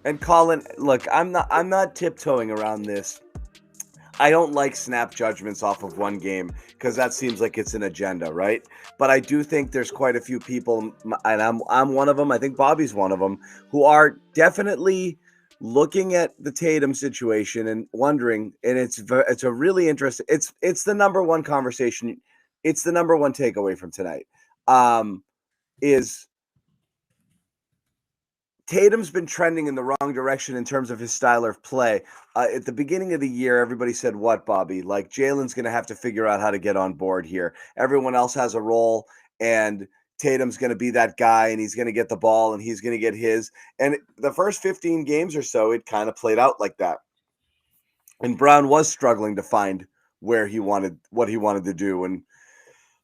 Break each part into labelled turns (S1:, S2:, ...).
S1: And Colin, look, I'm not tiptoeing around this. I don't like snap judgments off of one game because that seems like it's an agenda, right? But I do think there's quite a few people, and I'm one of them. I think Bobby's one of them, who are definitely looking at the Tatum situation and wondering. And it's a really interesting. It's the number one conversation. It's the number one takeaway from tonight. Is Tatum's been trending in the wrong direction in terms of his style of play. At the beginning of the year, everybody said, "What, Bobby? Like Jaylen's going to have to figure out how to get on board here. Everyone else has a role, and Tatum's going to be that guy, and he's going to get the ball, and he's going to get his." And the first 15 games or so, it kind of played out like that. And Brown was struggling to find what he wanted to do, and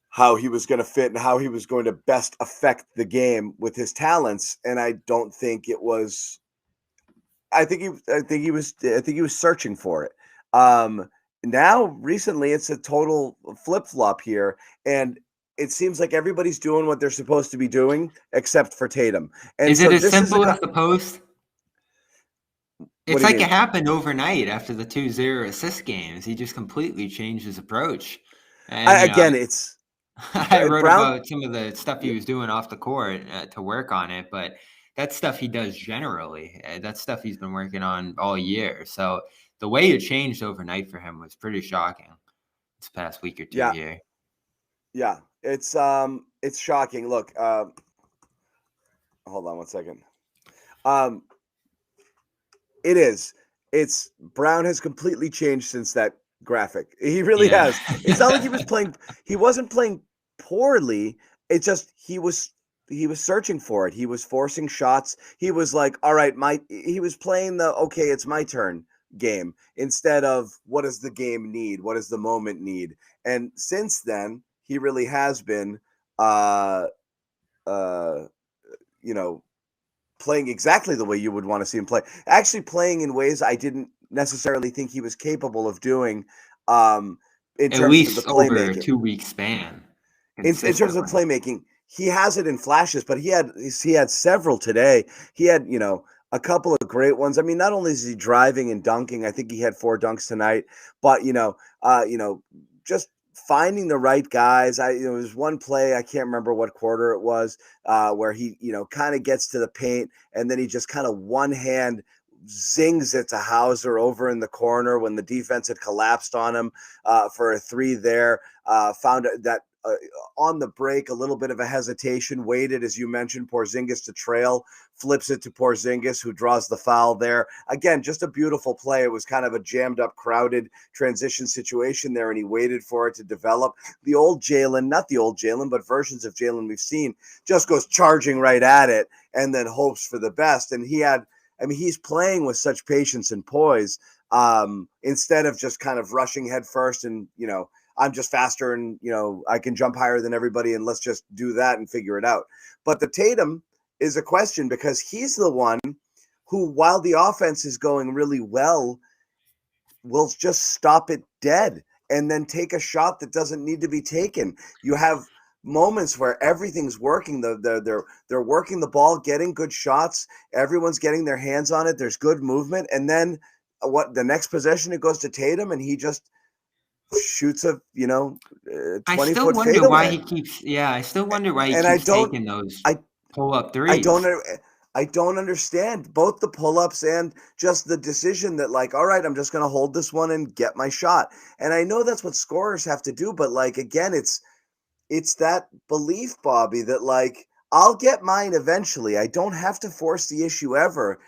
S1: how he was going to fit and how he was going to best affect the game with his talents. And I don't think it was. I think he was searching for it. Now recently, it's a total flip flop here, and it seems like everybody's doing what they're supposed to be doing except for Tatum. And
S2: Is
S1: so
S2: it as
S1: this
S2: simple as the post?
S1: What
S2: It's
S1: do you
S2: like
S1: mean?
S2: it happened overnight after the 2-0 assist games. He just completely changed his approach. And,
S1: Again, it's
S2: I wrote
S1: Brown.
S2: about some of the stuff he was doing off the court to work on it, but that's stuff he does generally. That's stuff he's been working on all year. So the way it changed overnight for him was pretty shocking this past week or two
S1: Yeah,
S2: here.
S1: yeah, it's shocking. Look, hold on one second. Um, it is. It's Brown has completely changed since that graphic. He really
S2: Yeah.
S1: has. It's not like he was playing. He wasn't playing poorly. It's just he was searching for it. He was forcing shots. He was like, all right, he was playing the okay, it's my turn game instead of what does the game need? What does the moment need? And since then, he really has been uh uh you know playing exactly the way you would want to see him play. Actually, playing in ways I didn't necessarily think he was capable of doing, um, in
S2: At
S1: terms of the
S2: least over a
S1: playmaking.
S2: 2-week span
S1: In terms of
S2: consistently.
S1: playmaking, he has it in flashes, but he had several today. He had a couple of great ones. I mean, not only is he driving and dunking, I think he had 4 dunks tonight, but just finding the right guys. There was one play, I can't remember what quarter it was, where he kind of gets to the paint and then he just kind of one hand zings it to Hauser over in the corner when the defense had collapsed on him for a three there. Found that on the break, a little bit of a hesitation, waited, as you mentioned, Porzingis to trail, flips it to Porzingis, who draws the foul there. Again, just a beautiful play. It was kind of a jammed up, crowded transition situation there, and he waited for it to develop. The old Jaylen, not the old Jaylen, but versions of Jaylen we've seen, just goes charging right at it and then hopes for the best. And he's playing with such patience and poise, instead of just kind of rushing head first and, I'm just faster and, I can jump higher than everybody and let's just do that and figure it out. But the Tatum is a question because he's the one who, while the offense is going really well, will just stop it dead and then take a shot that doesn't need to be taken. You have moments where everything's working. They're working the ball, getting good shots. Everyone's getting their hands on it. There's good movement. And then the next possession, it goes to Tatum and he just shoots a 20-foot fadeaway.
S2: I still wonder why he
S1: And I
S2: keeps
S1: don't
S2: taking those
S1: I
S2: pull-up
S1: I don't
S2: threes.
S1: I don't understand both the pull-ups and just the decision that, like, all right, I'm just going to hold this one and get my shot. And I know that's what scorers have to do, but like again, it's that belief, Bobby, that like I'll get mine eventually. I don't have to force the issue ever.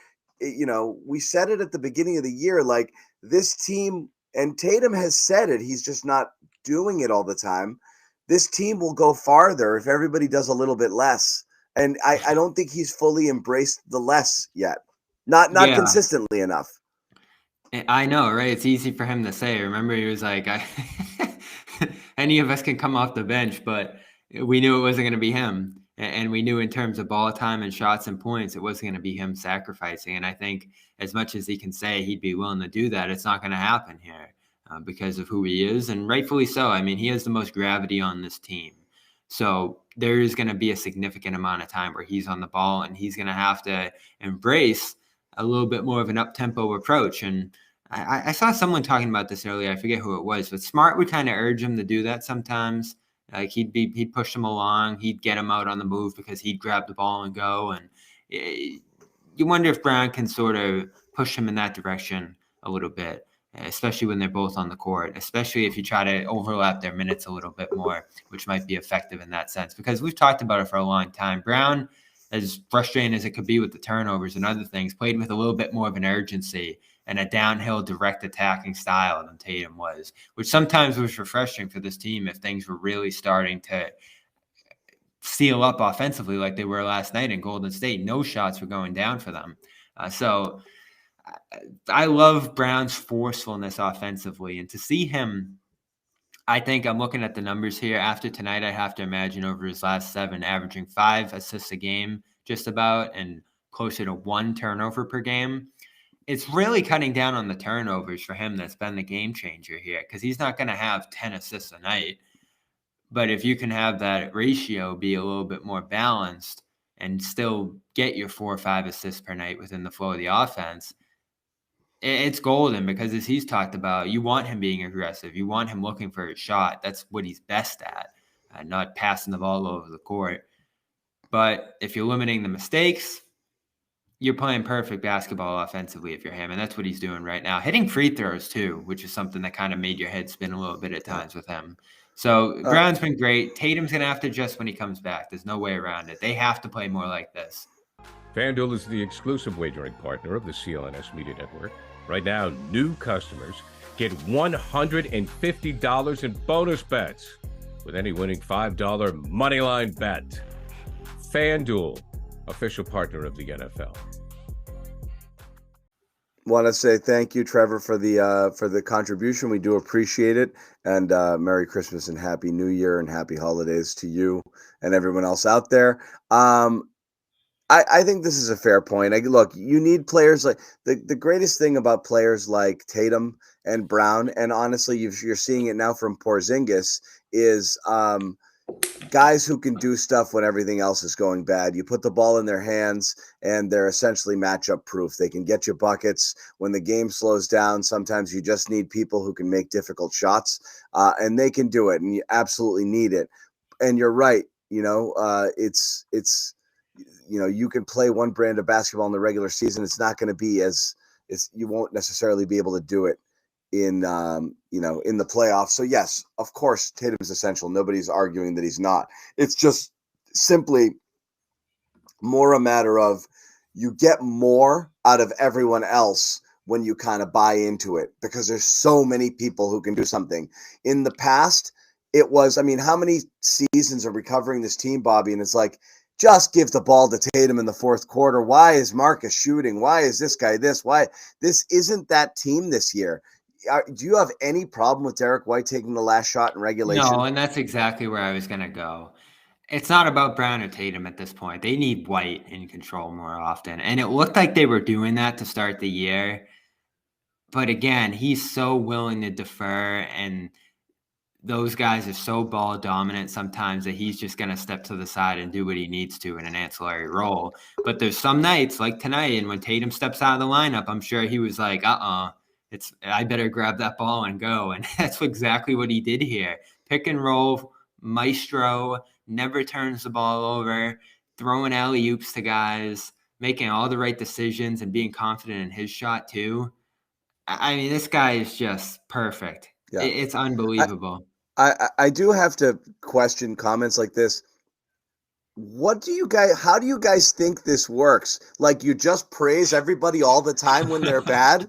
S1: We said it at the beginning of the year, like this team, and Tatum has said it, he's just not doing it all the time. This team will go farther if everybody does a little bit less. And I don't think he's fully embraced the less yet. Not
S2: Yeah,
S1: consistently enough.
S2: I know, right? It's easy for him to say. Remember, he was like, any of us can come off the bench, but we knew it wasn't going to be him. And we knew in terms of ball time and shots and points, it wasn't going to be him sacrificing. And I think as much as he can say he'd be willing to do that, it's not going to happen here because of who he is. And rightfully so. I mean, he has the most gravity on this team. So there is going to be a significant amount of time where he's on the ball and he's going to have to embrace a little bit more of an up-tempo approach. And I saw someone talking about this earlier. I forget who it was, but Smart would kind of urge him to do that sometimes. Like he'd push him along. He'd get him out on the move because he'd grab the ball and go. And you wonder if Brown can sort of push him in that direction a little bit, especially when they're both on the court, especially if you try to overlap their minutes a little bit more, which might be effective in that sense. Because we've talked about it for a long time. Brown, as frustrating as it could be with the turnovers and other things, played with a little bit more of an urgency and a downhill direct attacking style than Tatum was, which sometimes was refreshing for this team if things were really starting to seal up offensively like they were last night in Golden State. No shots were going down for them. So I love Brown's forcefulness offensively, and to see him, I think I'm looking at the numbers here. After tonight, I have to imagine over his last 7, averaging 5 assists a game, just about, and closer to 1 turnover per game. It's really cutting down on the turnovers for him that's been the game changer here, because he's not going to have 10 assists a night. But if you can have that ratio be a little bit more balanced and still get your 4 or 5 assists per night within the flow of the offense, it's golden, because as he's talked about, you want him being aggressive. You want him looking for a shot. That's what he's best at, not passing the ball over the court. But if you're limiting the mistakes, you're playing perfect basketball offensively if you're him, and that's what he's doing right now. Hitting free throws too, which is something that kind of made your head spin a little bit at times with him. So Brown's been great. Tatum's going to have to adjust when he comes back. There's no way around it. They have to play more like this.
S3: FanDuel is the exclusive wagering partner of the CLNS Media Network. Right now, new customers get $150 in bonus bets with any winning $5 moneyline bet. FanDuel, official partner of the NFL.
S1: Want to say thank you, Trevor, for the contribution. We do appreciate it, and Merry Christmas and Happy New Year and Happy Holidays to you and everyone else out there. I think this is a fair point. Look, you need players like the greatest thing about players like Tatum and Brown, and honestly, you're seeing it now from Porzingis, is guys who can do stuff when everything else is going bad. You put the ball in their hands, and they're essentially matchup proof. They can get you buckets when the game slows down. Sometimes you just need people who can make difficult shots, and they can do it, and you absolutely need it. And you're right. It's you can play one brand of basketball in the regular season. It's not going to be you won't necessarily be able to do it in the playoffs. So yes, of course, Tatum is essential. Nobody's arguing that he's not. It's just simply more a matter of you get more out of everyone else when you kind of buy into it, because there's so many people who can do something. In the past, it was, how many seasons are we covering this team, Bobby? And it's like, just give the ball to Tatum in the fourth quarter. Why is Marcus shooting? Why is this guy this? Why? This isn't that team this year. Do you have any problem with Derek White taking the last shot in regulation?
S2: No, and that's exactly where I was going to go. It's not about Brown or Tatum at this point. They need White in control more often. And it looked like they were doing that to start the year. But again, he's so willing to defer, and those guys are so ball dominant sometimes that he's just going to step to the side and do what he needs to in an ancillary role. But there's some nights like tonight, and when Tatum steps out of the lineup, I'm sure he was like, I better grab that ball and go. And that's exactly what he did here. Pick and roll, maestro, never turns the ball over, throwing alley-oops to guys, making all the right decisions and being confident in his shot too. This guy is just perfect. Yeah. It's unbelievable.
S1: I do have to question comments like this. How do you guys think this works? Like, you just praise everybody all the time when they're bad?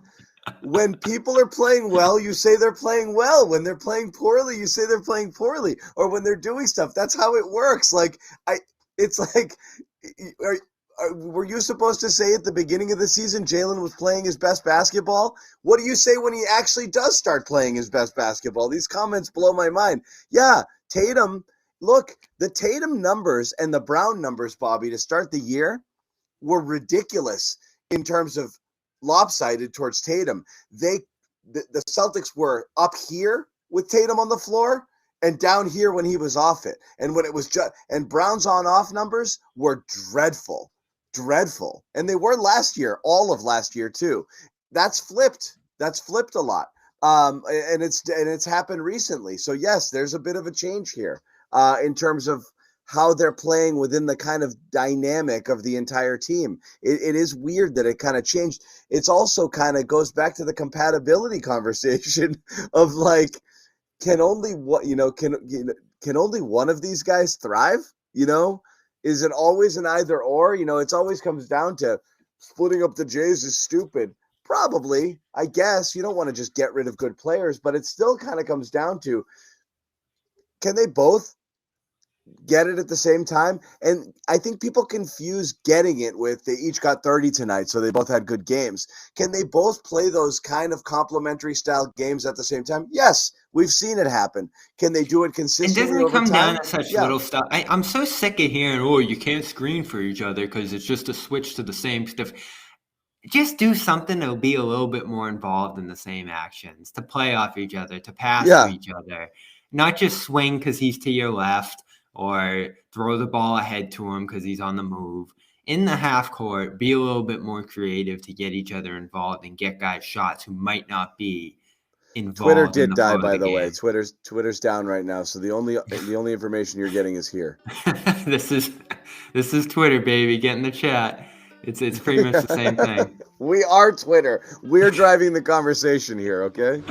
S1: When people are playing well, you say they're playing well. When they're playing poorly, you say they're playing poorly. Or when they're doing stuff, that's how it works. Were you supposed to say at the beginning of the season Jaylen was playing his best basketball? What do you say when he actually does start playing his best basketball? These comments blow my mind. Yeah, Tatum, look, the Tatum numbers and the Brown numbers, Bobby, to start the year were ridiculous in terms of lopsided towards Tatum. The Celtics were up here with Tatum on the floor and down here when he was off it. And when it was and Brown's on-off numbers were dreadful. dreadful. And they were last year, all of last year too. That's flipped. That's flipped a lot. And it's happened recently. So yes, there's a bit of a change here in terms of how they're playing within the kind of dynamic of the entire team. It is weird that it kind of changed. It's also kind of goes back to the compatibility conversation of like, can only one of these guys thrive? Is it always an either or? It's always comes down to splitting up the Jays is stupid. Probably, I guess. You don't want to just get rid of good players, but it still kind of comes down to, can they both get it at the same time? And I think people confuse getting it with they each got 30 tonight, so they both had good games. Can they both play those kind of complementary style games at the same time? Yes, we've seen it happen. Can they do it consistently?
S2: And doesn't it come
S1: time?
S2: down to such little stuff? I'm so sick of hearing, you can't screen for each other because it's just a switch to the same stuff. Just do something that'll be a little bit more involved in the same actions, to play off each other, to pass to each other, not just swing because he's to your left or throw the ball ahead to him because he's on the move. In the half court, be a little bit more creative to get each other involved and get guys shots who might not be involved.
S1: Twitter did die, by the way. Twitter's down right now, so the only information you're getting is here.
S2: This is Twitter, baby. Get in the chat. It's pretty much the same thing.
S1: We are Twitter. We're driving the conversation here, okay?